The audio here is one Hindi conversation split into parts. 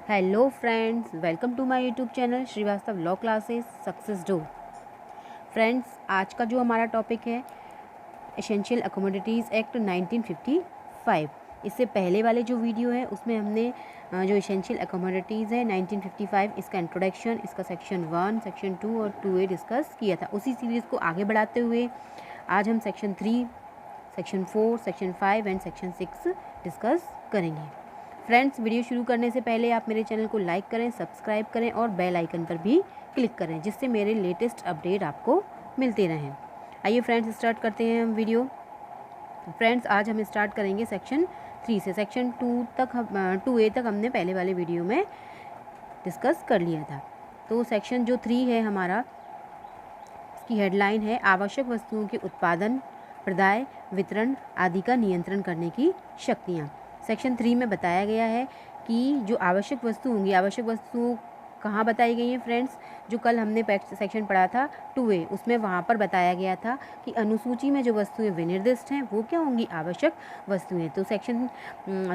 Hello friends, welcome to my YouTube channel Srivastava law classes success door. Friends, आज का जो हमारा टॉपिक है एसेंशियल अकोमोडिटीज़ एक्ट 1955। इससे पहले वाले जो वीडियो है उसमें हमने जो एसेंशियल अकोमोडिटीज़ है 1955 इसका इंट्रोडक्शन, इसका सेक्शन 1, सेक्शन 2 और 2A डिस्कस किया था। उसी सीरीज़ को आगे बढ़ाते हुए आज हम section 3, section 4, section 5 and section 6 discuss करेंगे। फ्रेंड्स, वीडियो शुरू करने से पहले आप मेरे चैनल को लाइक करें, सब्सक्राइब करें और बेल आइकन पर भी क्लिक करें, जिससे मेरे लेटेस्ट अपडेट आपको मिलते रहें। आइए फ्रेंड्स, स्टार्ट करते हैं हम वीडियो। फ्रेंड्स, आज हम स्टार्ट करेंगे सेक्शन 3 से। सेक्शन 2A तक हमने पहले वाले वीडियो में डिस्कस कर लिया था। तो सेक्शन जो 3 है हमारा, इसकी हेडलाइन है आवश्यक वस्तुओं के उत्पादन, प्रदाय, वितरण आदि का नियंत्रण करने की शक्तियाँ। सेक्शन 3 में बताया गया है कि जो आवश्यक वस्तु होंगी, आवश्यक वस्तुओं कहाँ बताई गई हैं फ्रेंड्स, जो कल हमने सेक्शन पढ़ा था 2A, उसमें वहाँ पर बताया गया था कि अनुसूची में जो वस्तुएं विनिर्दिष्ट हैं वो क्या होंगी, आवश्यक वस्तुएं। तो सेक्शन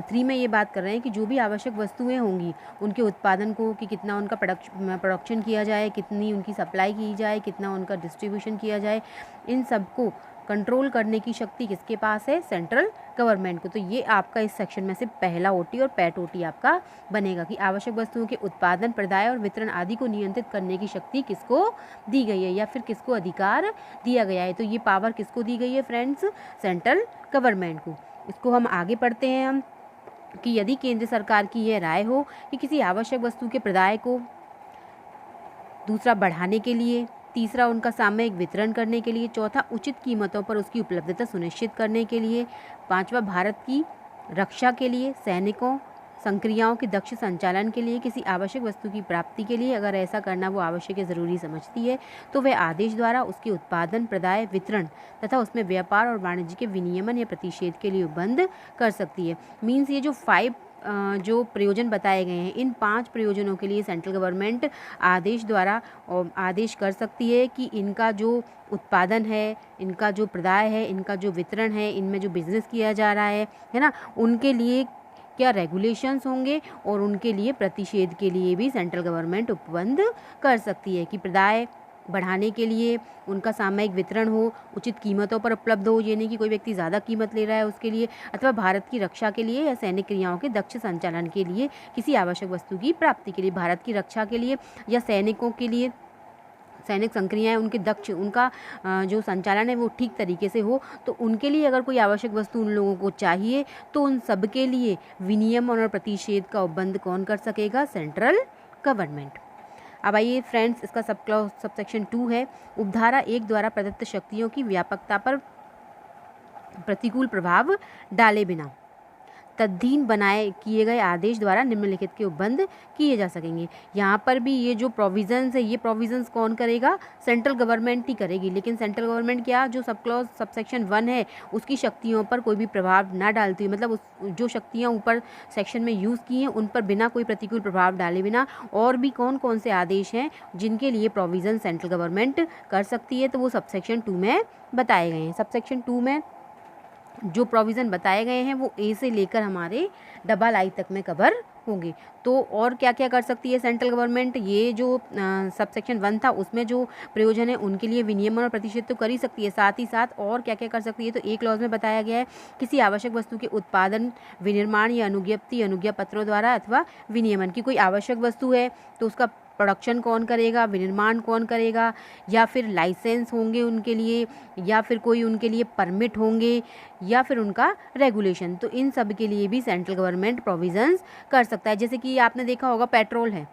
3 में ये बात कर रहे हैं कि जो भी आवश्यक वस्तुएं होंगी उनके उत्पादन को, कि कितना उनका प्रोडक्शन किया जाए, कितनी उनकी सप्लाई की जाए, कितना उनका डिस्ट्रीब्यूशन किया जाए, इन सबको कंट्रोल करने की शक्ति किसके पास है, सेंट्रल गवर्नमेंट को। तो ये आपका इस सेक्शन में से पहला ओटी और पैट ओटी आपका बनेगा कि आवश्यक वस्तुओं के उत्पादन, प्रदाय और वितरण आदि को नियंत्रित करने की शक्ति किसको दी गई है या फिर किसको अधिकार दिया गया है। तो ये पावर किसको दी गई है फ्रेंड्स, सेंट्रल गवर्नमेंट को। इसको हम आगे पढ़ते हैं हम कि यदि केंद्र सरकार की यह राय हो कि किसी आवश्यक वस्तु के प्रदाय को, दूसरा बढ़ाने के लिए, तीसरा उनका सामयिक वितरण करने के लिए, चौथा उचित कीमतों पर उसकी उपलब्धता सुनिश्चित करने के लिए, पांचवा भारत की रक्षा के लिए, सैनिकों संक्रियाओं के दक्ष संचालन के लिए, किसी आवश्यक वस्तु की प्राप्ति के लिए अगर ऐसा करना वो आवश्यक या ज़रूरी समझती है तो वह आदेश द्वारा उसके उत्पादन, प्रदाय, वितरण तथा उसमें व्यापार और वाणिज्य के विनियमन या प्रतिषेध के लिए बंद कर सकती है। मीन्स ये जो 5 जो प्रयोजन बताए गए हैं, इन 5 प्रयोजनों के लिए सेंट्रल गवर्नमेंट आदेश द्वारा आदेश कर सकती है कि इनका जो उत्पादन है, इनका जो प्रदाय है, इनका जो वितरण है, इनमें जो बिजनेस किया जा रहा है ना, उनके लिए क्या रेगुलेशंस होंगे और उनके लिए प्रतिषेध के लिए भी सेंट्रल गवर्नमेंट उपबंध कर सकती है कि प्रदाय बढ़ाने के लिए उनका सामयिक वितरण हो, उचित कीमतों पर उपलब्ध हो, ये नहीं कि कोई व्यक्ति ज़्यादा कीमत ले रहा है उसके लिए, अथवा भारत की रक्षा के लिए या सैनिक क्रियाओं के दक्ष संचालन के लिए, किसी आवश्यक वस्तु की प्राप्ति के लिए, भारत की रक्षा के लिए या सैनिकों के लिए, सैनिक संक्रियाएं उनके दक्ष, उनका जो संचालन है वो ठीक तरीके से हो, तो उनके लिए अगर कोई आवश्यक वस्तु उन लोगों को चाहिए तो उन सब के लिए विनियमन और प्रतिषेध का उपबंध कौन कर सकेगा, सेंट्रल गवर्नमेंट। अब आइए फ्रेंड्स, इसका सब सेक्शन 2 है उपधारा 1 द्वारा प्रदत्त शक्तियों की व्यापकता पर प्रतिकूल प्रभाव डाले बिना तद्दीन बनाए किए गए आदेश द्वारा निम्नलिखित के उपबंध किए जा सकेंगे। यहाँ पर भी ये जो प्रोविजंस है, ये प्रोविजंस कौन करेगा, सेंट्रल गवर्नमेंट ही करेगी। लेकिन सेंट्रल गवर्नमेंट क्या, जो सब सेक्शन 1 है उसकी शक्तियों पर कोई भी प्रभाव ना डालती हुई, मतलब उस जो शक्तियाँ ऊपर सेक्शन में यूज़ की हैं उन पर बिना कोई प्रतिकूल प्रभाव डाले बिना और भी कौन कौन से आदेश हैं जिनके लिए प्रोविज़न सेंट्रल गवर्नमेंट कर सकती है, तो वो सब सेक्शन 2 में बताए गए हैं। सब सेक्शन 2 में जो प्रोविज़न बताए गए हैं वो ए से लेकर हमारे I तक में कवर होंगे। तो और क्या क्या कर सकती है सेंट्रल गवर्नमेंट, ये जो सब सेक्शन 1 था उसमें जो प्रयोजन है उनके लिए विनियमन और प्रतिषेध तो कर ही सकती है, साथ ही साथ और क्या क्या कर सकती है, तो एक क्लॉज में बताया गया है किसी आवश्यक वस्तु के उत्पादन, विनिर्माण या अनुज्ञा पत्रों द्वारा अथवा विनियमन की, कोई आवश्यक वस्तु है तो उसका प्रोडक्शन कौन करेगा, विनिर्माण कौन करेगा, या फिर लाइसेंस होंगे उनके लिए, या फिर कोई उनके लिए परमिट होंगे, या फिर उनका रेगुलेशन, तो इन सब के लिए भी सेंट्रल गवर्नमेंट प्रोविजंस कर सकता है। जैसे कि आपने देखा होगा पेट्रोल है,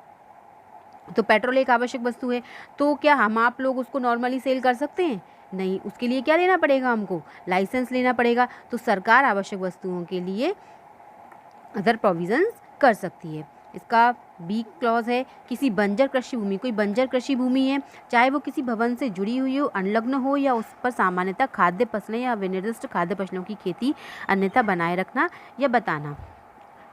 तो पेट्रोल एक आवश्यक वस्तु है, तो क्या हम आप लोग उसको नॉर्मली सेल कर सकते हैं, नहीं, उसके लिए क्या लेना पड़ेगा, हमको लाइसेंस लेना पड़ेगा। तो सरकार आवश्यक वस्तुओं के लिए अदर प्रोविजंस कर सकती है। इसका बी क्लॉज है किसी बंजर कृषि भूमि, कोई बंजर कृषि भूमि है, चाहे वो किसी भवन से जुड़ी हुई हो, संलग्न हो, या उस पर सामान्यतः खाद्य फसलें या विनिर्दिष्ट खाद्य फसलों की खेती अन्यथा बनाए रखना या बताना,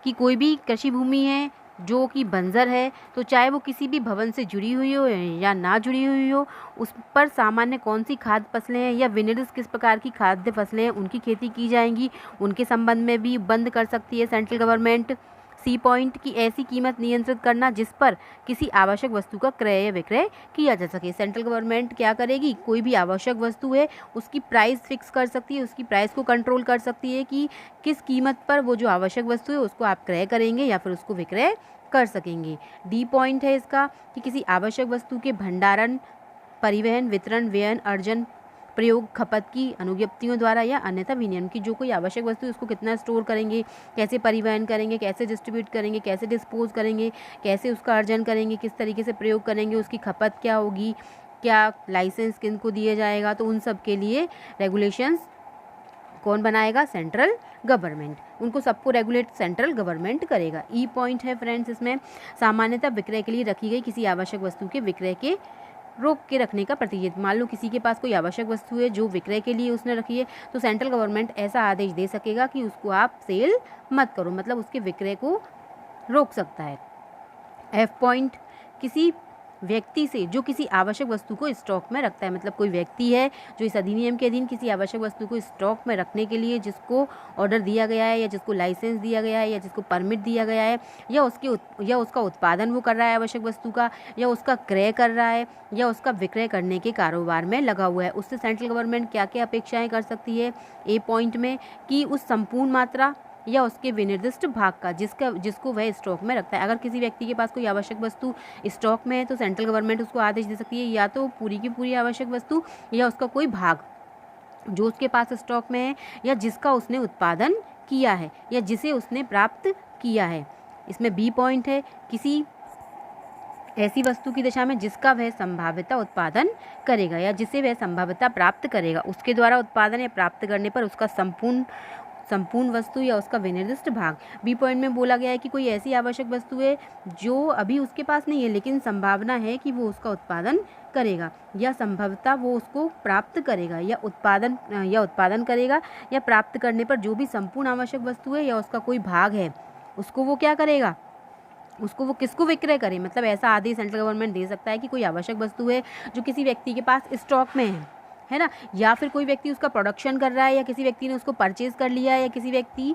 कि कोई भी कृषि भूमि है जो कि बंजर है, तो चाहे वो किसी भी भवन से जुड़ी हुई हो या ना जुड़ी हुई हो, उस पर सामान्य कौन सी खाद्य फसलें हैं या विनिर्दिष्ट किस प्रकार की खाद्य फसलें हैं उनकी खेती की जाएंगी, उनके संबंध में भी बंद कर सकती है सेंट्रल गवर्नमेंट। सी पॉइंट की ऐसी कीमत नियंत्रित करना जिस पर किसी आवश्यक वस्तु का क्रय या विक्रय किया जा सके। सेंट्रल गवर्नमेंट क्या करेगी, कोई भी आवश्यक वस्तु है उसकी प्राइस फिक्स कर सकती है, उसकी प्राइस को कंट्रोल कर सकती है कि किस कीमत पर वो जो आवश्यक वस्तु है उसको आप क्रय करेंगे या फिर उसको विक्रय कर सकेंगे। डी पॉइंट है इसका कि किसी आवश्यक वस्तु के भंडारण, परिवहन, वितरण, व्ययन, अर्जन, प्रयोग, खपत की अनुज्ञप्तियों द्वारा या अन्यथा विनियम की जो कोई आवश्यक वस्तु है उसको कितना स्टोर करेंगे, कैसे परिवहन करेंगे, कैसे डिस्ट्रीब्यूट करेंगे, कैसे डिस्पोज करेंगे, कैसे उसका अर्जन करेंगे, किस तरीके से प्रयोग करेंगे, उसकी खपत क्या होगी, क्या लाइसेंस किन को दिया जाएगा, तो उन सब के लिए रेगुलेशंस कौन बनाएगा, सेंट्रल गवर्नमेंट। उनको सबको रेगुलेट सेंट्रल गवर्नमेंट करेगा। ई पॉइंट है फ्रेंड्स इसमें सामान्यतः विक्रय के लिए रखी गई किसी आवश्यक वस्तु के विक्रय के रोक के रखने का प्रतिनिधित्व। मान लो किसी के पास कोई आवश्यक वस्तु है जो विक्रय के लिए उसने रखी है, तो सेंट्रल गवर्नमेंट ऐसा आदेश दे सकेगा कि उसको आप सेल मत करो, मतलब उसके विक्रय को रोक सकता है। एफ पॉइंट, किसी व्यक्ति से जो किसी आवश्यक वस्तु को स्टॉक में रखता है, मतलब कोई व्यक्ति है जो इस अधिनियम के अधीन किसी आवश्यक वस्तु को स्टॉक में रखने के लिए जिसको ऑर्डर दिया गया है या जिसको लाइसेंस दिया गया है या जिसको परमिट दिया गया है या उसका उत्पादन वो कर रहा है आवश्यक वस्तु का, या उसका क्रय कर रहा है या उसका विक्रय करने के कारोबार में लगा हुआ है, उससे सेंट्रल गवर्नमेंट क्या क्या अपेक्षाएँ कर सकती है। ए पॉइंट में कि उस संपूर्ण मात्रा या उसके विनिर्दिष्ट भाग का जिसको वह स्टॉक में रखता है। अगर किसी व्यक्ति के पास कोई आवश्यक वस्तु स्टॉक में है तो सेंट्रल गवर्नमेंट उसको आदेश दे सकती है या तो पूरी की पूरी आवश्यक वस्तु या उसका कोई भाग जो उसके पास स्टॉक में है या जिसका उसने उत्पादन किया है या जिसे उसने प्राप्त किया है। इसमें बी पॉइंट है, किसी ऐसी वस्तु की दशा में जिसका वह संभाव्यता उत्पादन करेगा या जिसे वह संभाव्यता प्राप्त करेगा, उसके द्वारा उत्पादन या प्राप्त करने पर उसका संपूर्ण वस्तु या उसका विनिर्दिष्ट भाग। बी पॉइंट में बोला गया है कि कोई ऐसी आवश्यक वस्तु है जो अभी उसके पास नहीं है लेकिन संभावना है कि वो उसका उत्पादन करेगा या संभवतः वो उसको प्राप्त करेगा या उत्पादन करेगा या प्राप्त करने पर जो भी संपूर्ण आवश्यक वस्तु है या उसका कोई भाग है उसको वो क्या करेगा, उसको वो किसको विक्रय करे। मतलब ऐसा आदेश सेंट्रल गवर्नमेंट दे सकता है कि कोई आवश्यक वस्तु है जो किसी व्यक्ति के पास स्टॉक में है ना, या फिर कोई व्यक्ति उसका प्रोडक्शन कर रहा है या किसी व्यक्ति ने उसको परचेज कर लिया है या किसी व्यक्ति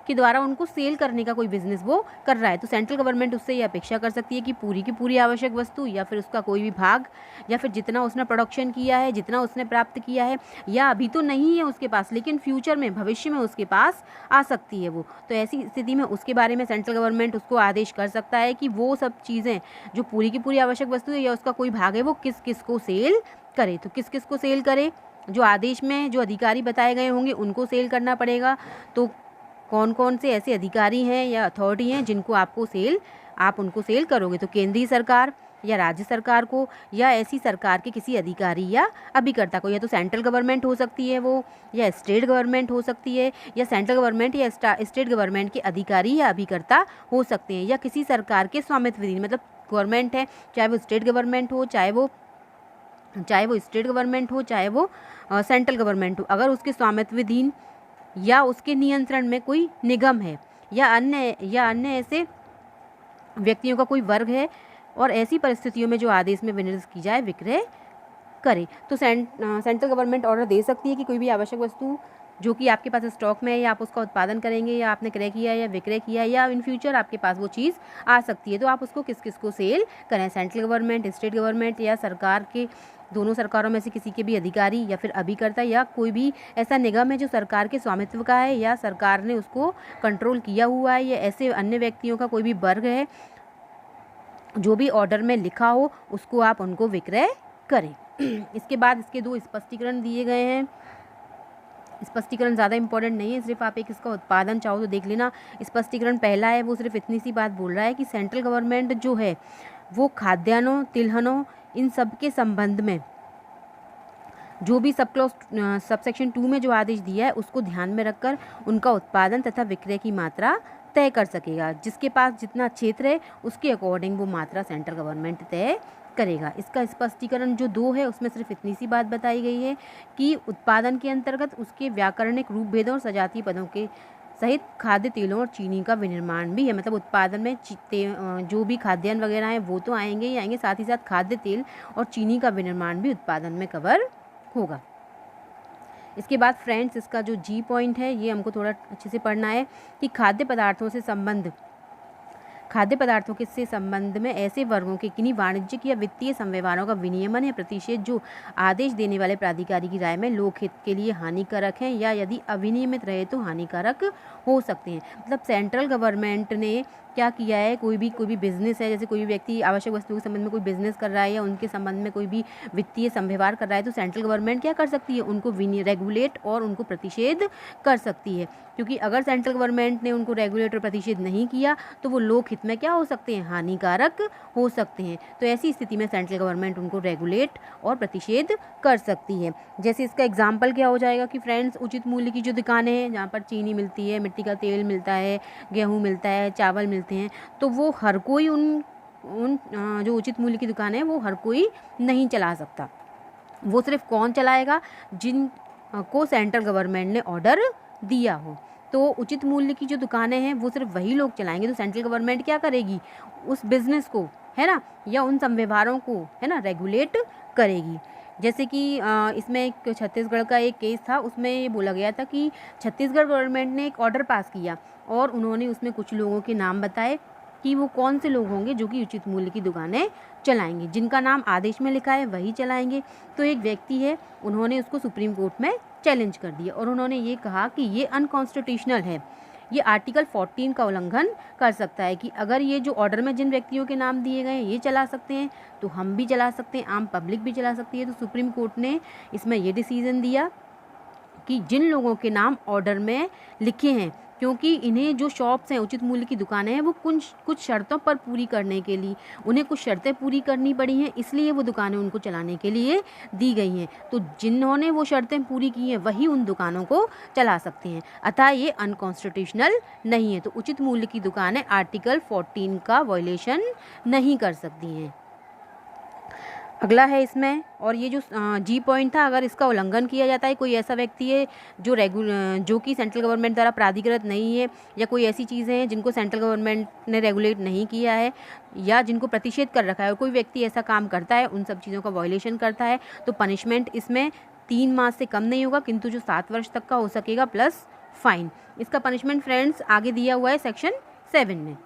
के द्वारा उनको सेल करने का कोई बिजनेस वो कर रहा है, तो सेंट्रल गवर्नमेंट उससे ये अपेक्षा कर सकती है कि पूरी की पूरी आवश्यक वस्तु या फिर उसका कोई भी भाग या फिर जितना उसने प्रोडक्शन किया है, जितना उसने प्राप्त किया है या अभी तो नहीं है उसके पास लेकिन फ्यूचर में भविष्य में उसके पास आ सकती है वो, तो ऐसी स्थिति में उसके बारे में सेंट्रल गवर्नमेंट उसको आदेश कर सकता है कि वो सब चीज़ें जो पूरी की पूरी आवश्यक वस्तु है या उसका कोई भाग है वो किस किस को सेल करे। तो किस किस को सेल करे, जो आदेश में जो अधिकारी बताए गए होंगे उनको सेल करना पड़ेगा। तो कौन कौन से ऐसे अधिकारी हैं या अथॉरिटी हैं जिनको आप उनको सेल करोगे, तो केंद्रीय सरकार या राज्य सरकार को या ऐसी सरकार के किसी अधिकारी या अभिकर्ता को, या तो सेंट्रल गवर्नमेंट हो सकती है वो या स्टेट गवर्नमेंट हो सकती है या सेंट्रल गवर्नमेंट या स्टेट गवर्नमेंट के अधिकारी या अभिकर्ता हो सकते हैं, या किसी सरकार के स्वामित्वाधीन, मतलब गवर्नमेंट है चाहे वो स्टेट गवर्नमेंट हो चाहे वो स्टेट गवर्नमेंट हो चाहे वो सेंट्रल गवर्नमेंट हो, अगर उसके स्वामित्वाधीन या उसके नियंत्रण में कोई निगम है या अन्य ऐसे व्यक्तियों का कोई वर्ग है और ऐसी परिस्थितियों में जो आदेश में विनिर्दिष्ट की जाए विक्रय करे, तो सेंट्रल गवर्नमेंट ऑर्डर दे सकती है कि कोई भी आवश्यक वस्तु जो कि आपके पास स्टॉक में है या आप उसका उत्पादन करेंगे या आपने क्रय किया या विक्रय किया या इन फ्यूचर आपके पास वो चीज़ आ सकती है, तो आप उसको किस किस को सेल करें। सेंट्रल गवर्नमेंट, स्टेट गवर्नमेंट या सरकार के दोनों सरकारों में से किसी के भी अधिकारी या फिर अभिकर्ता या कोई भी ऐसा निगम है जो सरकार के स्वामित्व का है या सरकार ने उसको कंट्रोल किया हुआ है या ऐसे अन्य व्यक्तियों का कोई भी वर्ग है जो भी ऑर्डर में लिखा हो उसको आप उनको विक्रय करें। इसके बाद इसके दो स्पष्टीकरण दिए गए हैं। स्पष्टीकरण ज़्यादा इंपॉर्टेंट नहीं है, सिर्फ आप एक इसका उत्पादन चाहो तो देख लेना। स्पष्टीकरण पहला है वो सिर्फ इतनी सी बात बोल रहा है कि सेंट्रल गवर्नमेंट जो है वो खाद्यान्नों, तिलहनों इन सब के संबंध में जो भी सबसेक्शन 2 में जो आदेश दिया है उसको ध्यान में रखकर उनका उत्पादन तथा विक्रय की मात्रा तय कर सकेगा। जिसके पास जितना क्षेत्र है उसके अकॉर्डिंग वो मात्रा सेंट्रल गवर्नमेंट तय करेगा। इसका स्पष्टीकरण जो 2 है उसमें सिर्फ इतनी सी बात बताई गई है कि उत्पादन के अंतर्गत उसके व्याकरणिक रूप भेदों और सजातीय पदों के सहित खाद्य तेलों और चीनी का विनिर्माण भी है। मतलब उत्पादन में जो भी खाद्यान्न वगैरह हैं वो तो आएंगे ही आएंगे, साथ ही साथ खाद्य तेल और चीनी का विनिर्माण भी उत्पादन में कवर होगा। इसके बाद फ्रेंड्स इसका जो जी पॉइंट है ये हमको थोड़ा अच्छे से पढ़ना है कि खाद्य पदार्थों से संबंध खाद्य पदार्थों के से संबंध में ऐसे वर्गों के किन्हीं वाणिज्यिक या वित्तीय संव्यवहारों का विनियमन या प्रतिषेध जो आदेश देने वाले प्राधिकारी की राय में लोकहित के लिए हानिकारक हैं या यदि अविनियमित रहे तो हानिकारक हो सकते हैं। मतलब सेंट्रल गवर्नमेंट ने क्या किया है, कोई भी बिजनेस है, जैसे कोई भी व्यक्ति आवश्यक वस्तुओं के संबंध में कोई बिजनेस कर रहा है या उनके संबंध में कोई भी वित्तीय संव्यवहार कर रहा है, तो सेंट्रल गवर्नमेंट क्या कर सकती है, उनको रेगुलेट और उनको प्रतिषेध कर सकती है। क्योंकि अगर सेंट्रल गवर्नमेंट ने उनको रेगुलेट और प्रतिषेध नहीं किया तो वो लोक हित में क्या हो सकते हैं, हानिकारक हो सकते हैं। तो ऐसी स्थिति में सेंट्रल गवर्नमेंट उनको रेगुलेट और प्रतिषेध कर सकती है। जैसे इसका एग्जाम्पल क्या हो जाएगा कि फ्रेंड्स, उचित मूल्य की जो दुकानें हैं जहाँ पर चीनी मिलती है, मिट्टी का तेल मिलता है, गेहूँ मिलता है, चावल मिलते हैं, तो वो हर कोई उन जो उचित मूल्य की दुकानें हैं वो हर कोई नहीं चला सकता। वो सिर्फ कौन चलाएगा, जिन को सेंट्रल गवर्नमेंट ने ऑर्डर दिया हो। तो उचित मूल्य की जो दुकानें हैं वो सिर्फ वही लोग चलाएंगे। तो सेंट्रल गवर्नमेंट क्या करेगी, उस बिज़नेस को, है ना, या उन संव्यवहारों को, है ना, रेगुलेट करेगी। जैसे कि इसमें एक छत्तीसगढ़ का एक केस था, उसमें ये बोला गया था कि छत्तीसगढ़ गवर्नमेंट ने एक ऑर्डर पास किया और उन्होंने उसमें कुछ लोगों के नाम बताए कि वो कौन से लोग होंगे जो कि उचित मूल्य की दुकानें चलाएंगे। जिनका नाम आदेश में लिखा है वही चलाएंगे। तो एक व्यक्ति है, उन्होंने उसको सुप्रीम कोर्ट में चैलेंज कर दिया और उन्होंने ये कहा कि ये अनकॉन्स्टिट्यूशनल है, ये आर्टिकल 14 का उल्लंघन कर सकता है कि अगर ये जो ऑर्डर में जिन व्यक्तियों के नाम दिए गए हैं ये चला सकते हैं तो हम भी चला सकते हैं, आम पब्लिक भी चला सकती है। तो सुप्रीम कोर्ट ने इसमें ये डिसीजन दिया कि जिन लोगों के नाम ऑर्डर में लिखे हैं, क्योंकि इन्हें जो शॉप्स हैं, उचित मूल्य की दुकानें हैं, वो कुछ शर्तों पर पूरी करने के लिए उन्हें कुछ शर्तें पूरी करनी पड़ी हैं, इसलिए वो दुकानें उनको चलाने के लिए दी गई हैं। तो जिन्होंने वो शर्तें पूरी की हैं वही उन दुकानों को चला सकते हैं, अतः ये अनकॉन्स्टिट्यूशनल नहीं है। तो उचित मूल्य की दुकानें आर्टिकल 14 का वायलेशन नहीं कर सकती हैं। अगला है इसमें, और ये जो जी पॉइंट था, अगर इसका उल्लंघन किया जाता है, कोई ऐसा व्यक्ति है जो कि सेंट्रल गवर्नमेंट द्वारा प्राधिकृत नहीं है, या कोई ऐसी चीज़ें हैं जिनको सेंट्रल गवर्नमेंट ने रेगुलेट नहीं किया है या जिनको प्रतिषेध कर रखा है, और कोई व्यक्ति ऐसा काम करता है, उन सब चीज़ों का वायलेशन करता है, तो पनिशमेंट इसमें 3 माह से कम नहीं होगा, किंतु जो 7 वर्ष तक का हो सकेगा प्लस फाइन। इसका पनिशमेंट फ्रेंड्स आगे दिया हुआ है सेक्शन 7 में।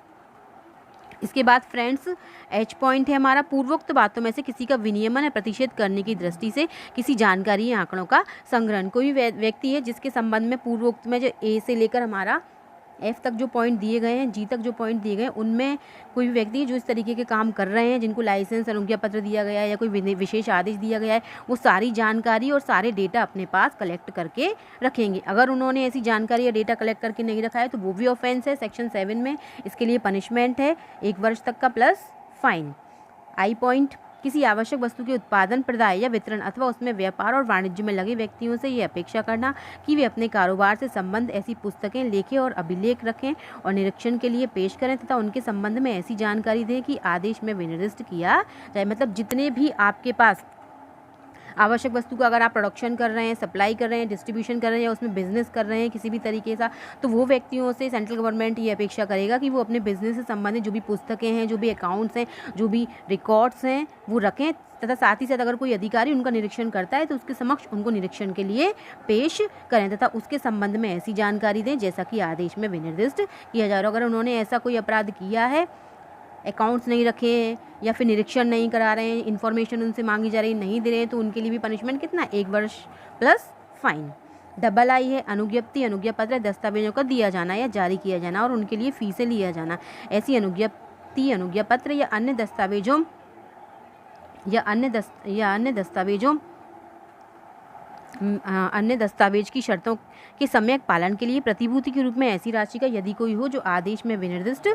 इसके बाद फ्रेंड्स एच पॉइंट है हमारा, पूर्वोक्त बातों में से किसी का विनियमन या प्रतिषेध करने की दृष्टि से किसी जानकारी या आंकड़ों का संग्रहण। कोई व्यक्ति है जिसके संबंध में पूर्वोक्त में जो ए से लेकर हमारा एफ तक जो पॉइंट दिए गए हैं, जी तक जो पॉइंट दिए गए हैं, उनमें कोई भी व्यक्ति जो इस तरीके के काम कर रहे हैं, जिनको लाइसेंस अनुज्ञा पत्र दिया गया है या कोई विशेष आदेश दिया गया है, वो सारी जानकारी और सारे डेटा अपने पास कलेक्ट करके रखेंगे। अगर उन्होंने ऐसी जानकारी या डेटा कलेक्ट करके नहीं रखा है तो वो भी ऑफेंस है सेक्शन 7 में। इसके लिए पनिशमेंट है 1 वर्ष तक का प्लस फाइन। आई पॉइंट, किसी आवश्यक वस्तु के उत्पादन, प्रदाय या वितरण अथवा उसमें व्यापार और वाणिज्य में लगे व्यक्तियों से ये अपेक्षा करना कि वे अपने कारोबार से संबंध ऐसी पुस्तकें, लेखें और अभिलेख रखें और निरीक्षण के लिए पेश करें तथा उनके संबंध में ऐसी जानकारी दें कि आदेश में विनिर्दिष्ट किया जाए। मतलब जितने भी आपके पास आवश्यक वस्तु का अगर आप प्रोडक्शन कर रहे हैं, सप्लाई कर रहे हैं, डिस्ट्रीब्यूशन कर रहे हैं या उसमें बिजनेस कर रहे हैं किसी भी तरीके से, तो वो व्यक्तियों से सेंट्रल गवर्नमेंट ये अपेक्षा करेगा कि वो अपने बिजनेस से संबंधित जो भी पुस्तकें हैं, जो भी अकाउंट्स हैं, जो भी रिकॉर्ड्स हैं वो रखें, तथा साथ ही साथ अगर कोई अधिकारी उनका निरीक्षण करता है तो उसके समक्ष उनको निरीक्षण के लिए पेश करें तथा उसके संबंध में ऐसी जानकारी दें जैसा कि आदेश में विनिर्दिष्ट किया जा रहा है। अगर उन्होंने ऐसा कोई अपराध किया है, अकाउंट्स नहीं रखे हैं या फिर निरीक्षण नहीं करा रहे हैं, इन्फॉर्मेशन उनसे मांगी जा रही नहीं दे रहे हैं, तो उनके लिए भी पनिशमेंट कितना, 1 वर्ष प्लस फाइन। डबल आई है, अनुज्ञप्ति, अनुज्ञा पत्र दस्तावेजों का दिया जाना या जारी किया जाना और उनके लिए फीसें लिया जाना। ऐसी अनुज्ञप्ति, अनुज्ञा पत्र या अन्य दस्तावेज की शर्तों के सम्यक पालन के लिए प्रतिभूति के रूप में ऐसी राशि का यदि कोई हो जो आदेश में विनिर्दिष्ट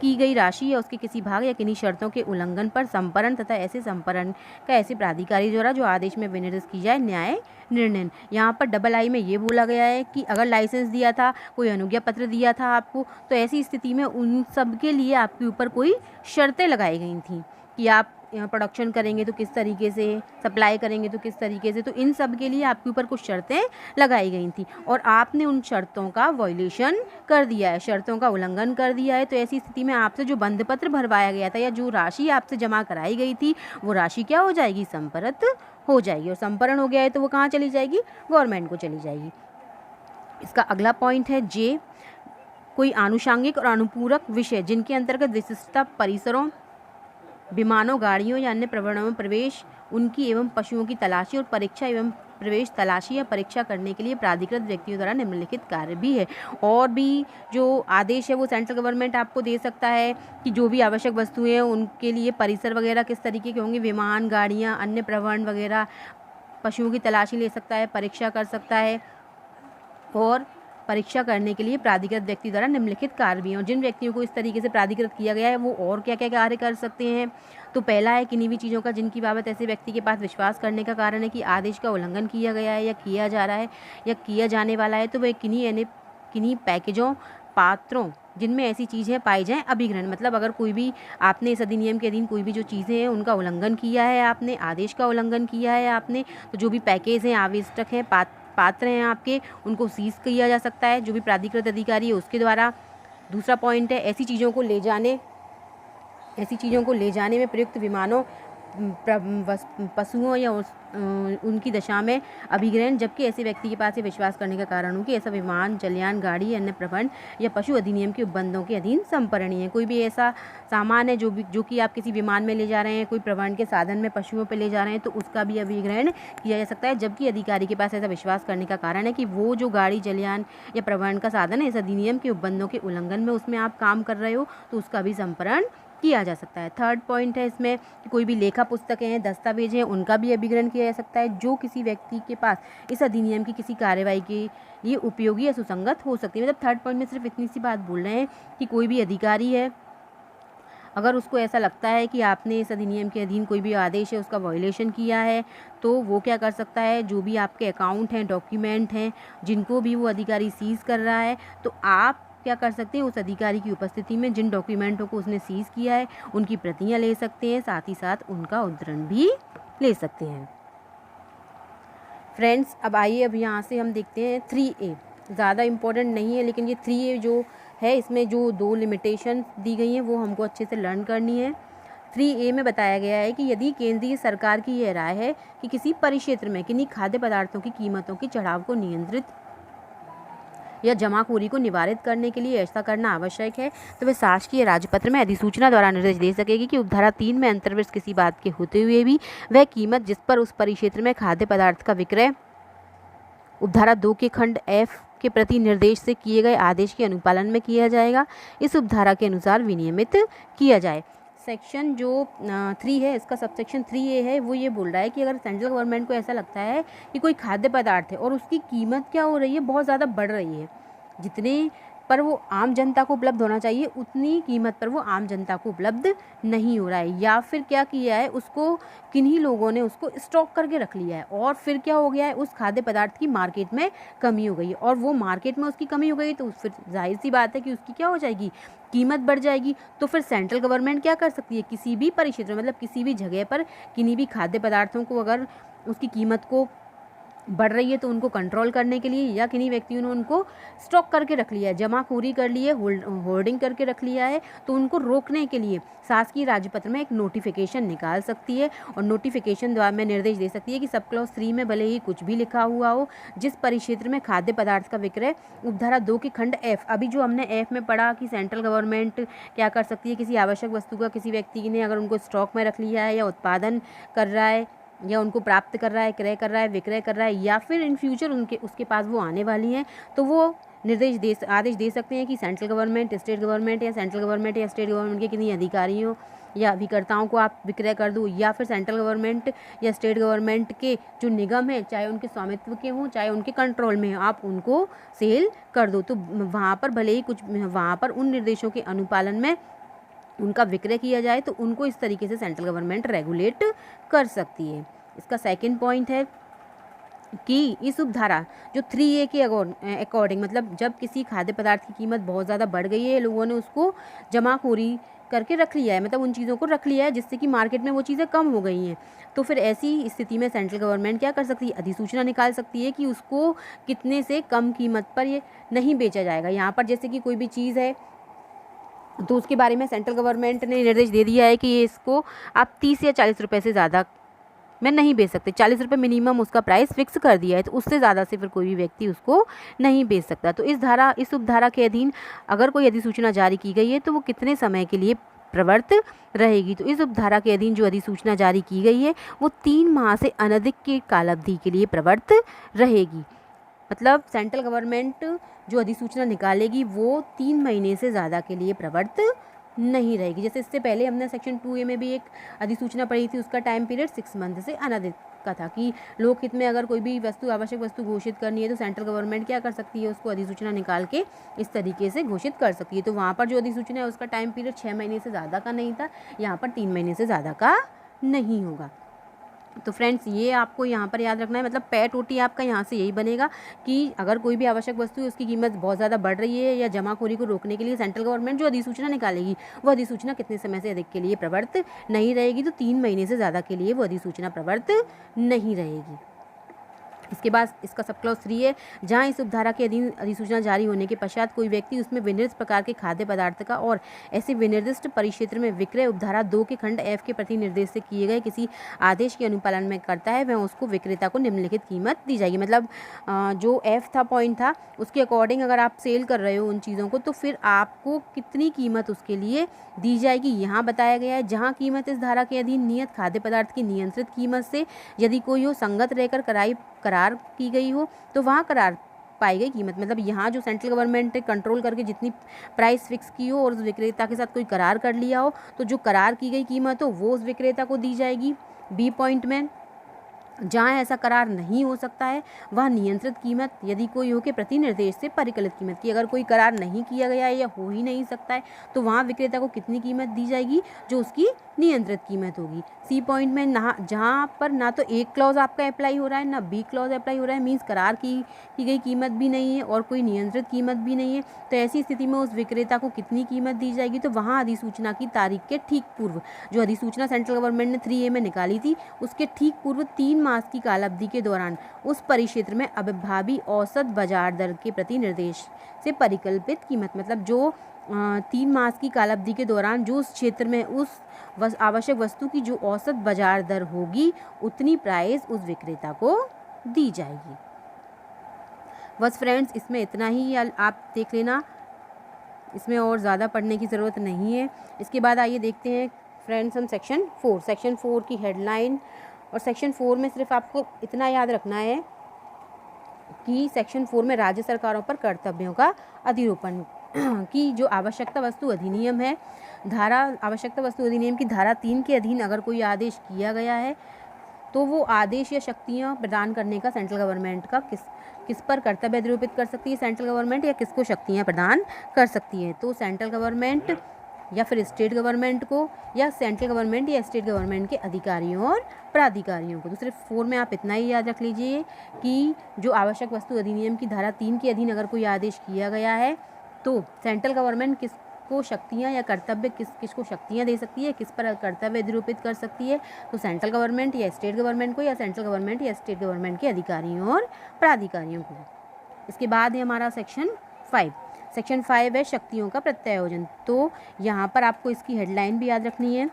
की गई राशि या उसके किसी भाग या किन्हीं शर्तों के उल्लंघन पर संपरण तथा ऐसे संपरण का ऐसे प्राधिकारी द्वारा जो आदेश में विनिर्दिष्ट की जाए न्याय निर्णय। यहाँ पर डबल आई में ये बोला गया है कि अगर लाइसेंस दिया था, कोई अनुज्ञा पत्र दिया था आपको, तो ऐसी स्थिति में उन सब के लिए आपके ऊपर कोई शर्तें लगाई गई थी कि आप प्रोडक्शन करेंगे तो किस तरीके से, सप्लाई करेंगे तो किस तरीके से, तो इन सब के लिए आपके ऊपर कुछ शर्तें लगाई गई थी और आपने उन शर्तों का वायलेशन कर दिया है, शर्तों का उल्लंघन कर दिया है। तो ऐसी स्थिति में आपसे जो बंध पत्र भरवाया गया था या जो राशि आपसे जमा कराई गई थी वो राशि क्या हो जाएगी, संपरत हो जाएगी, और संपरण हो गया है तो वो कहाँ चली जाएगी, गवर्नमेंट को चली जाएगी। इसका अगला पॉइंट है जे, कोई आनुषांगिक और अनुपूरक विषय जिनके अंतर्गत विशिष्टता परिसरों, विमानों, गाड़ियों या अन्य प्रवणों में प्रवेश, उनकी एवं पशुओं की तलाशी और परीक्षा एवं प्रवेश, तलाशी या परीक्षा करने के लिए प्राधिकृत व्यक्तियों द्वारा निम्नलिखित कार्य भी है। और भी जो आदेश है वो सेंट्रल गवर्नमेंट आपको दे सकता है कि जो भी आवश्यक वस्तुएं हैं उनके लिए परिसर वगैरह किस तरीके के होंगे, विमान, गाड़ियाँ, अन्य प्रवहन वगैरह, पशुओं की तलाशी ले सकता है, परीक्षा कर सकता है और परीक्षा करने के लिए प्राधिकृत व्यक्ति द्वारा निम्नलिखित कार्य भी हैं। और जिन व्यक्तियों को इस तरीके से प्राधिकृत किया गया है वो और क्या क्या कार्य कर सकते हैं, तो पहला है किन्हीं भी चीज़ों का जिनकी बाबत ऐसे व्यक्ति के पास विश्वास करने का कारण है कि आदेश का उल्लंघन किया गया है या किया जा रहा है या किया जाने वाला है, तो वह किन्हीं पैकेजों, पात्रों जिनमें ऐसी चीज़ें पाई जाएँ अभिग्रहण, मतलब अगर कोई भी आपने इस अधिनियम के अधीन कोई भी जो चीज़ें हैं उनका उल्लंघन किया है, आपने आदेश का उल्लंघन किया है आपने, तो जो भी पैकेज हैं, आवश्यक हैं, पात्र हैं आपके, उनको सीज किया जा सकता है जो भी प्राधिकृत अधिकारी है उसके द्वारा। दूसरा पॉइंट है ऐसी चीज़ों को ले जाने में प्रयुक्त विमानों, पशुओं या उनकी दशा में अभिग्रहण, जबकि ऐसे व्यक्ति के पास ये विश्वास करने का कारण हो कि ऐसा विमान, जलयान, गाड़ी, अन्य प्रबंध या पशु अधिनियम के उपबंधों के अधीन संपरणीय है। कोई भी ऐसा सामान है जो कि आप किसी विमान में ले जा रहे हैं, कोई प्रबंध के साधन में पशुओं पर ले जा रहे हैं, तो उसका भी अभिग्रहण किया जा सकता है, जबकि अधिकारी के पास ऐसा विश्वास करने का कारण है कि वो जो गाड़ी, जलयान या प्रबंध का साधन है इस अधिनियम के उपबंधों के उल्लंघन में उसमें आप काम कर रहे हो, तो उसका भी संपरण किया जा सकता है। थर्ड पॉइंट है इसमें कि कोई भी लेखा पुस्तकें हैं, दस्तावेज हैं, उनका भी अभिग्रहण किया जा सकता है जो किसी व्यक्ति के पास इस अधिनियम की किसी कार्यवाही के लिए उपयोगी या सुसंगत हो सकती है। मतलब थर्ड पॉइंट में सिर्फ इतनी सी बात बोल रहे हैं कि कोई भी अधिकारी है, अगर उसको ऐसा लगता है कि आपने इस अधिनियम के अधीन कोई भी आदेश है उसका वायलेशन किया है, तो वो क्या कर सकता है, जो भी आपके अकाउंट हैं, डॉक्यूमेंट हैं, जिनको भी वो अधिकारी सीज कर रहा है, तो आप क्या कर सकते हैं, उस अधिकारी की उपस्थिति में जिन डॉक्यूमेंटों को उसने सीज किया है उनकी प्रतियां ले सकते हैं, साथ ही साथ उनका उद्धरण भी ले सकते हैं। फ्रेंड्स, अब आइए अब यहाँ से हम देखते हैं 3A। ज़्यादा इम्पोर्टेंट नहीं है, लेकिन ये 3A जो है इसमें जो 2 लिमिटेशन दी गई हैं वो हमको अच्छे से लर्न करनी है। 3A में बताया गया है कि यदि केंद्रीय सरकार की यह राय है कि किसी परिक्षेत्र में किन्हीं खाद्य पदार्थों की कीमतों के चढ़ाव को नियंत्रित या जमाखोरी को निवारित करने के लिए ऐसा करना आवश्यक है, तो वह शासकीय राजपत्र में अधिसूचना द्वारा निर्देश दे सकेगी कि उपधारा 3 में अंतर्वृत्त किसी बात के होते हुए भी वह कीमत जिस पर उस परिक्षेत्र में खाद्य पदार्थ का विक्रय उपधारा 2 के खंड F के प्रति निर्देश से किए गए आदेश के अनुपालन में किया जाएगा, इस उपधारा के अनुसार विनियमित किया जाए। सेक्शन जो 3 है, इसका सबसेक्शन 3A है, वो ये बोल रहा है कि अगर सेंट्रल गवर्नमेंट को ऐसा लगता है कि कोई खाद्य पदार्थ है और उसकी कीमत क्या हो रही है, बहुत ज़्यादा बढ़ रही है, जितने पर वो आम जनता को उपलब्ध होना चाहिए उतनी कीमत पर वो आम जनता को उपलब्ध नहीं हो रहा है, या फिर क्या किया है, उसको किन्हीं लोगों ने उसको स्टॉक करके रख लिया है और फिर क्या हो गया है, उस खाद्य पदार्थ की मार्केट में कमी हो गई है, और वो मार्केट में उसकी कमी हो गई तो फिर जाहिर सी बात है कि उसकी क्या हो जाएगी, कीमत बढ़ जाएगी। तो फिर सेंट्रल गवर्नमेंट क्या कर सकती है, किसी भी परिक्षेत्र मतलब किसी भी जगह पर किन्हीं भी खाद्य पदार्थों को अगर उसकी कीमत को बढ़ रही है तो उनको कंट्रोल करने के लिए, या किन्हीं व्यक्तियों ने उनको स्टॉक करके रख लिया है, जमाखोरी कर ली है, होर्डिंग करके रख लिया है, तो उनको रोकने के लिए शासकीय राजपत्र में एक नोटिफिकेशन निकाल सकती है और नोटिफिकेशन द्वारा में निर्देश दे सकती है कि सब क्लॉज 3 में भले ही कुछ भी लिखा हुआ हो, जिस परिक्षेत्र में खाद्य पदार्थ का विक्रय उपधारा 2 के खंड F, अभी जो हमने F में पढ़ा कि सेंट्रल गवर्नमेंट क्या कर सकती है, किसी आवश्यक वस्तु का किसी व्यक्ति ने अगर उनको स्टॉक में रख लिया है या उत्पादन कर रहा है या उनको प्राप्त कर रहा है, क्रय कर रहा है, विक्रय कर रहा है, या फिर इन फ्यूचर उसके पास वो आने वाली हैं, तो वो आदेश दे सकते हैं कि सेंट्रल गवर्नमेंट, स्टेट गवर्नमेंट या सेंट्रल गवर्नमेंट या स्टेट गवर्नमेंट के किन्हीं अधिकारियों या अभिकर्ताओं को आप विक्रय कर दो, या फिर सेंट्रल गवर्नमेंट या स्टेट गवर्नमेंट के जो निगम है, चाहे उनके स्वामित्व के हों चाहे उनके कंट्रोल में हो, आप उनको सेल कर दो। तो वहाँ पर भले ही वहाँ पर उन निर्देशों के अनुपालन में उनका विक्रय किया जाए, तो उनको इस तरीके से सेंट्रल गवर्नमेंट रेगुलेट कर सकती है। इसका सेकंड पॉइंट है कि इस उपधारा जो 3A के अकॉर्डिंग, मतलब जब किसी खाद्य पदार्थ की कीमत बहुत ज़्यादा बढ़ गई है, लोगों ने उसको जमाखोरी करके रख लिया है, मतलब उन चीज़ों को रख लिया है जिससे कि मार्केट में वो चीज़ें कम हो गई हैं, तो फिर ऐसी स्थिति में सेंट्रल गवर्नमेंट क्या कर सकती है, अधिसूचना निकाल सकती है कि उसको कितने से कम कीमत पर ये नहीं बेचा जाएगा। यहाँ पर जैसे कि कोई भी चीज़ है तो उसके बारे में सेंट्रल गवर्नमेंट ने निर्देश दे दिया है कि ये इसको आप 30 या 40 रुपये से ज़्यादा में नहीं बेच सकते। 40 रुपये मिनिमम उसका प्राइस फिक्स कर दिया है, तो उससे ज़्यादा से फिर कोई भी व्यक्ति उसको नहीं बेच सकता। तो इस उपधारा के अधीन अगर कोई अधिसूचना जारी की गई है तो वो कितने समय के लिए प्रवर्त रहेगी। तो इस उपधारा के अधीन जो अधिसूचना जारी की गई है वो 3 माह से अनधिक की कालावधि के लिए प्रवर्त रहेगी। मतलब सेंट्रल गवर्नमेंट जो अधिसूचना निकालेगी वो 3 महीने से ज़्यादा के लिए प्रवर्त नहीं रहेगी। जैसे इससे पहले हमने सेक्शन 2A में भी एक अधिसूचना पढ़ी थी, उसका टाइम पीरियड 6 मंथ से अनधिक का था कि लोक हित में अगर कोई भी वस्तु आवश्यक वस्तु घोषित करनी है तो सेंट्रल गवर्नमेंट क्या कर सकती है, उसको अधिसूचना निकाल के इस तरीके से घोषित कर सकती है। तो वहाँ पर जो अधिसूचना है उसका टाइम पीरियड 6 महीने से ज़्यादा का नहीं था, यहाँ पर 3 महीने से ज़्यादा का नहीं होगा। तो फ्रेंड्स ये आपको यहाँ पर याद रखना है, मतलब पैट ओटी आपका यहाँ से यही बनेगा कि अगर कोई भी आवश्यक वस्तु है उसकी कीमत बहुत ज़्यादा बढ़ रही है या जमाखोरी को रोकने के लिए सेंट्रल गवर्नमेंट जो अधिसूचना निकालेगी वो अधिसूचना कितने समय से अधिक के लिए प्रवर्त नहीं रहेगी, तो 3 महीने से ज़्यादा के लिए वो अधिसूचना प्रवर्त नहीं रहेगी। इसके बाद इसका सब क्लॉज 3 है, जहाँ इस उपधारा के अधीन अधिसूचना जारी होने के पश्चात कोई व्यक्ति उसमें विनिर्दिष्ट प्रकार के खाद्य पदार्थ का और ऐसे विनिर्दिष्ट परिक्षेत्र में विक्रय उपधारा 2 के खंड F के प्रति निर्देश से किए गए किसी आदेश के अनुपालन में करता है, वह उसको विक्रेता को निम्नलिखित कीमत दी जाएगी। मतलब जो F था पॉइंट था उसके अकॉर्डिंग अगर आप सेल कर रहे हो उन चीज़ों को तो फिर आपको कितनी कीमत उसके लिए दी जाएगी यहाँ बताया गया है। जहाँ कीमत इस धारा के अधीन नियत खाद्य पदार्थ की नियंत्रित कीमत से यदि कोई हो संगत रहकर करार की गई हो तो वहाँ करार पाई गई कीमत, मतलब यहाँ जो सेंट्रल गवर्नमेंट ने कंट्रोल करके जितनी प्राइस फिक्स की हो और उस विक्रेता के साथ कोई करार कर लिया हो तो जो करार की गई कीमत हो वो उस विक्रेता को दी जाएगी। बी पॉइंट में जहाँ ऐसा करार नहीं हो सकता है वह नियंत्रित कीमत यदि कोई हो के प्रति निर्देश से परिकलित कीमत की, अगर कोई करार नहीं किया गया है या हो ही नहीं सकता है तो वहाँ विक्रेता को कितनी कीमत दी जाएगी, जो उसकी नियंत्रित कीमत होगी। सी पॉइंट में ना जहाँ पर ना तो एक क्लॉज आपका अप्लाई हो रहा है ना बी क्लॉज अप्लाई हो रहा है, मीन्स करार की गई कीमत भी नहीं है और कोई नियंत्रित कीमत भी नहीं है, तो ऐसी स्थिति में उस विक्रेता को कितनी कीमत दी जाएगी, तो वहाँ अधिसूचना की तारीख के ठीक पूर्व जो अधिसूचना सेंट्रल गवर्नमेंट ने 3A में निकाली थी उसके ठीक पूर्व 3 मास की कालावधि के दौरान उस परिक्षेत्र में अभिभावी औसत बाजार दर के प्रति निर्देश से परिकल्पित कीमत, मतलब जो 3 मास की कालावधि के दौरान जो उस क्षेत्र में उस आवश्यक वस्तु की जो औसत बाजार दर होगी उतनी प्राइस उस विक्रेता को दी जाएगी। बस फ्रेंड्स इसमें इतना ही आप देख लेना, इसमें और ज़्यादा पढ़ने की ज़रूरत नहीं है। इसके बाद आइए देखते हैं फ्रेंड्स हम सेक्शन 4 की हेडलाइन। और सेक्शन 4 में सिर्फ आपको इतना याद रखना है कि सेक्शन 4 में राज्य सरकारों पर कर्तव्यों का अधिरोपण की जो आवश्यकता वस्तु अधिनियम है, आवश्यकता वस्तु अधिनियम की धारा 3 के अधीन अगर कोई आदेश किया गया है तो वो आदेश या शक्तियाँ प्रदान करने का सेंट्रल गवर्नमेंट का किस पर कर्तव्य अधिरोपित कर सकती है सेंट्रल गवर्नमेंट, या किसको शक्तियाँ प्रदान कर सकती है, तो सेंट्रल गवर्नमेंट या फिर स्टेट गवर्नमेंट को, या सेंट्रल गवर्नमेंट या स्टेट गवर्नमेंट के अधिकारियों और प्राधिकारियों को। तो सिर्फ 4 में आप इतना ही याद रख लीजिए कि जो आवश्यक वस्तु अधिनियम की धारा 3 के अधीन अगर कोई आदेश किया गया है तो सेंट्रल गवर्नमेंट किसको शक्तियाँ या कर्तव्य किसको शक्तियाँ दे सकती है, किस पर कर्तव्य अधिरोपित कर सकती है, तो सेंट्रल गवर्नमेंट या स्टेट गवर्नमेंट को, या सेंट्रल गवर्नमेंट या स्टेट गवर्नमेंट के अधिकारियों और प्राधिकारियों को। इसके बाद है हमारा सेक्शन 5 है शक्तियों का प्रत्यायोजन। तो यहाँ पर आपको इसकी हेडलाइन भी याद रखनी है,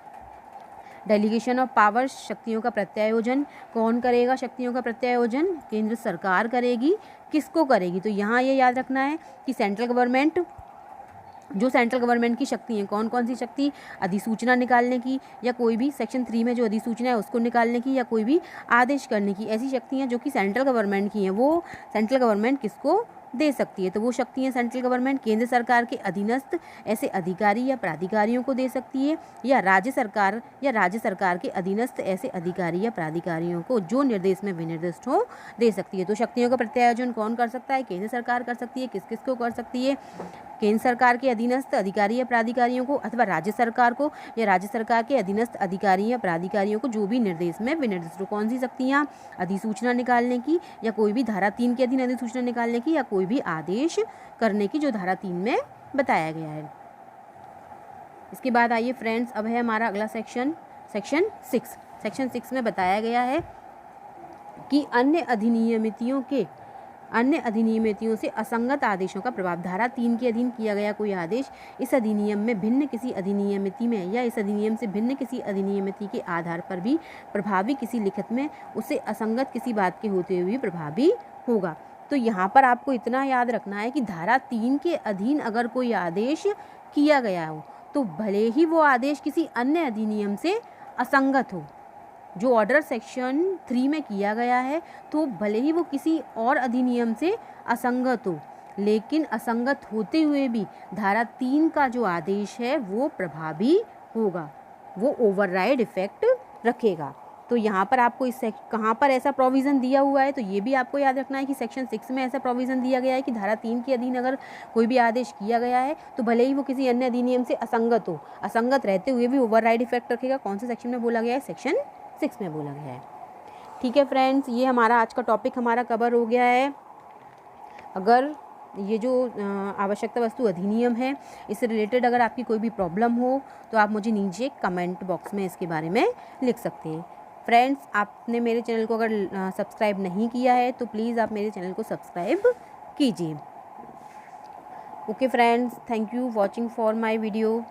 डेलीगेशन ऑफ पावर्स, शक्तियों का प्रत्यायोजन। कौन करेगा शक्तियों का प्रत्यायोजन? केंद्र सरकार करेगी। किसको करेगी? तो यहाँ ये याद रखना है कि सेंट्रल गवर्नमेंट की शक्ति हैं, कौन कौन सी शक्ति? अधिसूचना निकालने की, या कोई भी सेक्शन 3 में जो अधिसूचना है उसको निकालने की, या कोई भी आदेश करने की। ऐसी शक्तियाँ जो कि सेंट्रल गवर्नमेंट की हैं वो सेंट्रल गवर्नमेंट किसको दे सकती है? तो वो शक्तियाँ सेंट्रल गवर्नमेंट केंद्र सरकार के अधीनस्थ ऐसे अधिकारी या प्राधिकारियों को दे सकती है, या राज्य सरकार के अधीनस्थ ऐसे अधिकारी या प्राधिकारियों को जो निर्देश में विनिर्दिष्ट हो दे सकती है। तो शक्तियों का प्रत्यायोजन कौन कर सकता है? केंद्र सरकार कर सकती है। किस को कर सकती है? केंद्र सरकार के अधीनस्थ अधिकारी या प्राधिकारियों को, अथवा राज्य सरकार को, या राज्य सरकार के अधीनस्थ अधिकारी या प्राधिकारियों को जो भी निर्देश में विनिर्दिष्ट हो। कौन सी शक्तियाँ? अधिसूचना निकालने की, या कोई भी धारा 3 के अधीन अधिसूचना निकालने की, या कोई भी आदेश करने की जो धारा 3 में बताया गया है। इसके बाद आइए फ्रेंड्स, अब है हमारा अगला सेक्शन 6। सेक्शन 6 में बताया गया है कि अन्य अधिनियमितियों के अन्य अधिनियमितियों से असंगत आदेशों का प्रभाव। धारा 3 के अधीन किया गया कोई आदेश इस अधिनियम में भिन्न किसी अधिनियमिति में या इस अधिनियम से भिन्न किसी अधिनियमिति के आधार पर भी प्रभावी किसी लिखित में उससे असंगत किसी बात के होते हुए प्रभावी होगा। तो यहाँ पर आपको इतना याद रखना है कि धारा 3 के अधीन अगर कोई आदेश किया गया हो तो भले ही वो आदेश किसी अन्य अधिनियम से असंगत हो। जो ऑर्डर सेक्शन 3 में किया गया है तो भले ही वो किसी और अधिनियम से असंगत हो, लेकिन असंगत होते हुए भी धारा 3 का जो आदेश है वो प्रभावी होगा, वो ओवरराइड इफेक्ट रखेगा। तो यहाँ पर आपको इस कहाँ पर ऐसा प्रोविज़न दिया हुआ है, तो ये भी आपको याद रखना है कि सेक्शन 6 में ऐसा प्रोविज़न दिया गया है कि धारा 3 के अधीन अगर कोई भी आदेश किया गया है तो भले ही वो किसी अन्य अधिनियम से असंगत हो, असंगत रहते हुए भी ओवरराइड इफेक्ट रखेगा। कौन से सेक्शन में बोला गया है? सेक्शन 6 में बोला गया है। ठीक है फ्रेंड्स, ये हमारा आज का टॉपिक हमारा कवर हो गया है। अगर ये जो आवश्यकता वस्तु अधिनियम है इससे रिलेटेड अगर आपकी कोई भी प्रॉब्लम हो तो आप मुझे नीचे कमेंट बॉक्स में इसके बारे में लिख सकते हैं। फ्रेंड्स, आपने मेरे चैनल को अगर सब्सक्राइब नहीं किया है तो प्लीज़ आप मेरे चैनल को सब्सक्राइब कीजिए। Okay friends, thank you watching for my video.